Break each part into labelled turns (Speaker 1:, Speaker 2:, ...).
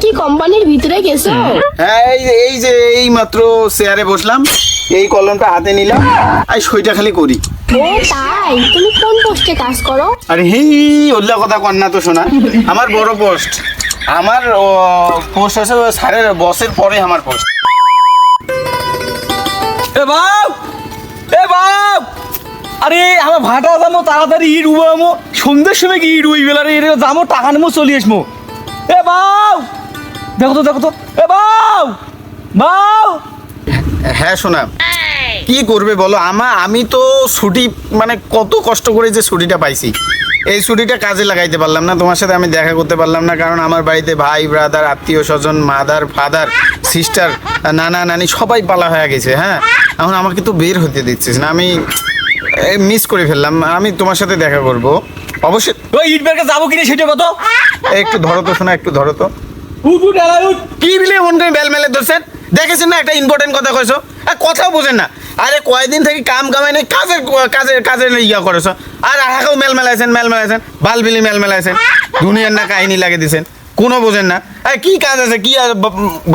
Speaker 1: কি কোম্পানির ভিতরে গেছো?
Speaker 2: হ্যাঁ, এই যে এই মাত্র চেয়ারে বসলাম, এই কলমটা হাতে নিলাম, আর সইটা খালি করি।
Speaker 1: ও তাই? তুমি কোন পোস্টে কাজ করো?
Speaker 2: আরে হেই ওল্লা কথা কর না তো শোনা, আমার বড় পোস্ট, আমার পোস্ট আছে স্যারের বসের পরে আমার পোস্ট।
Speaker 3: এ বাপ, এ বাপ, আরে আমার ভাটা যাবো তাড়াতাড়ি ইট উবামো, সন্ধ্যের সময় কি ইট উই বেলারে যাবো, টাকা নেবো, চলে আসবো। এ বাপ, দেখো তো দেখো তো, এ বাপ, বাপ।
Speaker 2: হ্যাঁ শোনা, কি করবে বলো, আমি তো ছুটি মানে কত কষ্ট করে যে ছুটিটা পাইছি, এই ছুটিটা কাজে লাগাইতে পারলাম না, তোমার সাথে আমি দেখা করতে পারলাম না, কারণ আমার বাড়িতে ভাই ব্রাদার আত্মীয় স্বজন মাদার ফাদার সিস্টার নানা নানি সবাই পালা হয়ে গেছে। হ্যাঁ, এখন আমাকে তো বের হতে দিচ্ছিস না, আমি মিস করে ফেললাম। আমি তোমার সাথে দেখা করব অবশ্যই।
Speaker 3: ওই ইট বেরকে যাবো কিনা সেটা কত?
Speaker 2: একটু ধরো তো শোনা, একটু ধরো তো।
Speaker 3: উঠ উঠ এলাই উঠ।
Speaker 2: কি বিলে এমন করে বেলমেলে ধরছেন? দেখেছেন না একটা ইম্পর্টেন্ট কথা কইছো, আর কথাও বোঝেন না। আরে কয়দিন থেকে কাম কামাই নেই, কাজের ইয়া করেছো, আর আহাকেও মেলমেলাইছেন বালবিলি মেলমেলাইছেন, দুনিয়ার না কাহিনী লাগে দিছেন, কোনো বোঝেন না। আরে কি কাজ আছে, কি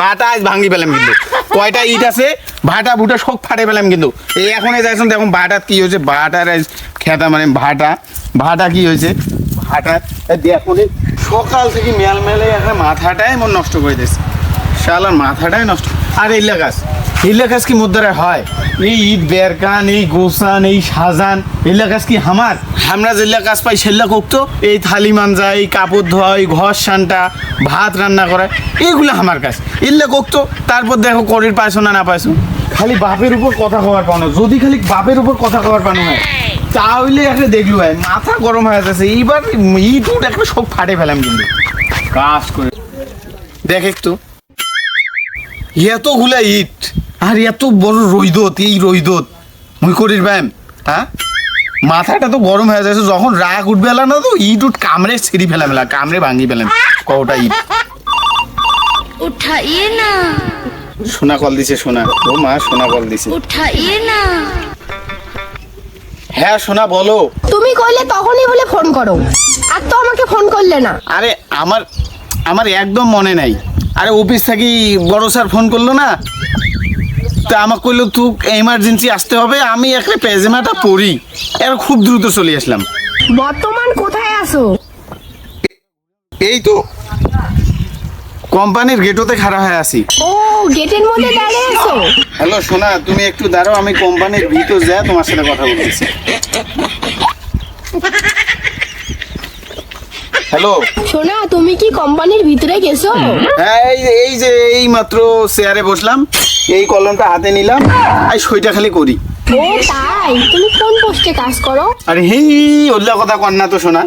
Speaker 2: ভাটা আজ ভাঙি পেলাম, কিন্তু কয়টা ইট আছে ভাটা ভুটা সব ফাটে পেলাম, কিন্তু এই এখন যাইছেন দেখুন ভাটার কি হয়েছে, ভাটার খেতা মানে ভাটা কি হয়েছে, ভাটা দেখুন সকাল থেকে মেলমেলে একটা মাথাটাই এমন নষ্ট করে দিয়েছে, শালার মাথাটাই নষ্ট। আর এইলা গাছ কি মুদ্রায় হয়? এই ইট বেরকান, এই গোসান, এই সাজান, এইলা গাছ কি আমার? আমরা যেগুলা কাজ পাই সেগুলা করতো, এই থালি মানজা, এই কাপড় ধোয়া, এই ঘর সানটা, ভাত রান্না করা, এইগুলো আমার কাজ, এগুলা করতো। তারপর দেখো করির পাইছো না পাইছো, খালি বাপের উপর কথা কবার পানো, যদি খালি বাপের উপর কথা কবার পানো হয় তাহলে একটা দেখলো ভাই মাথা গরম হয়ে যাচ্ছে। এইবার ইট উট একটা সব ফাটে ফেলাম, কিন্তু কাজ করে দেখ একটু, এতগুলা ইট আর এত বড় রইদত, এই রইদত মুই করির ব্যায়াম, হ্যাঁ মাথাটা তো গরম হয়ে যাচ্ছে। যখন রাগ উঠবে না তো ইট উঠ কামড়ে ছিঁড়ি ফেলাম, কামড়ে ভাঙি ফেলাম কটা ইট।
Speaker 1: উঠাইয়ে না,
Speaker 2: সোনা কল দিছে, সোনা ও মা সোনা কল দিছে।
Speaker 1: উঠাইয়ে না।
Speaker 2: হ্যাঁ সোনা বলো।
Speaker 1: তুমি কইলে তখনই বলে ফোন করো, আর তো আমাকে ফোন করলে না।
Speaker 2: আরে আমার একদম মনে নাই। আরে অফিস থেকে বড় স্যার ফোন করলো না, তা আমাকে কইলো তুই এমার্জেন্সি আসতে হবে, আমি একটা পেজামাটা পরি, এর খুব দ্রুত চলে আসলাম।
Speaker 1: বর্তমান কোথায় আছো?
Speaker 2: এই তো কোম্পানির গেটোতে খাড়া হয়ে আছি।
Speaker 1: ও গেটের মধ্যে দাঁড়িয়ে আছো?
Speaker 2: হ্যালো সোনা, তুমি একটু দাঁড়াও, আমি কোম্পানির ভিতর যা তোমার সাথে কথা বলতেছি। হ্যালো
Speaker 1: শোনা, তুমি কি কোম্পানির ভিতরে গেছো?
Speaker 2: হ্যাঁ, এই যে এই মাত্র চেয়ারে বসলাম, এই কলমটা হাতে নিলাম, আর সইটা খালি করি।
Speaker 1: ও তাই? তুমি কোন পোস্টে কাজ করো?
Speaker 2: আরে হেই ওল্লা কথা কর না তো শোনা,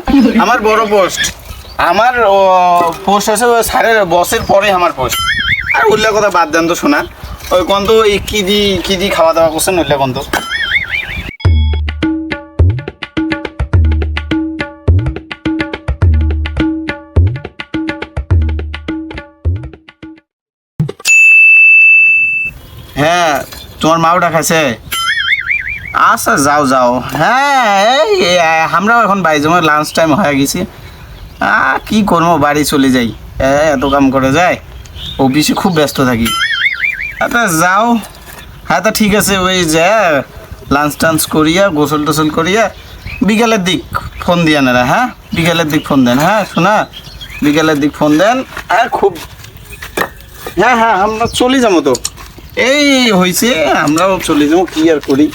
Speaker 2: আমার বড় পোস্ট, আমার পোস্ট আছে স্যারের বসের পরে আমার পোস্ট। আর ওল্লা কথা বাদ দেন তো শোনা, ওই কোন তো এই কি দি খাওয়া দাওয়া করছেন ওল্লা কোন তো? হ্যাঁ তোমার মাও ডাকাছে, আচ্ছা যাও। হ্যাঁ আমরাও এখন বাড়ি যাবো, লাঞ্চ টাইম হয়ে গেছি, কি করবো বাড়ি চলে যাই, এত কাম করে যায়, অফিসে খুব ব্যস্ত থাকি। আচ্ছা যাও, হ্যাঁ তা ঠিক আছে, ওই যা লাঞ্চ টাঞ্চ করিয়া গোসল টোসল করিয়া বিকালের দিক ফোন দিয়ে না, হ্যাঁ বিকালের দিক ফোন দেন, হ্যাঁ শোনা বিকালের দিক ফোন দেন। খুব হ্যাঁ আমরা চলে যাবো তো, এই হয়েছে আমরাও চলে যাবো, কি আর করি।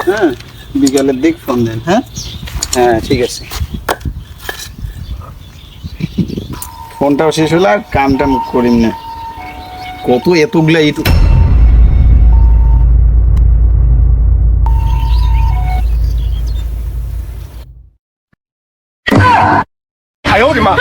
Speaker 2: হ্যাঁ বিকালের দিক ফোন দেন, হ্যাঁ ঠিক আছে। ফোনটাও শেষ হলো, আর কামটা করিম না, কত এতগুলা ইট।
Speaker 3: 哎呦我的妈！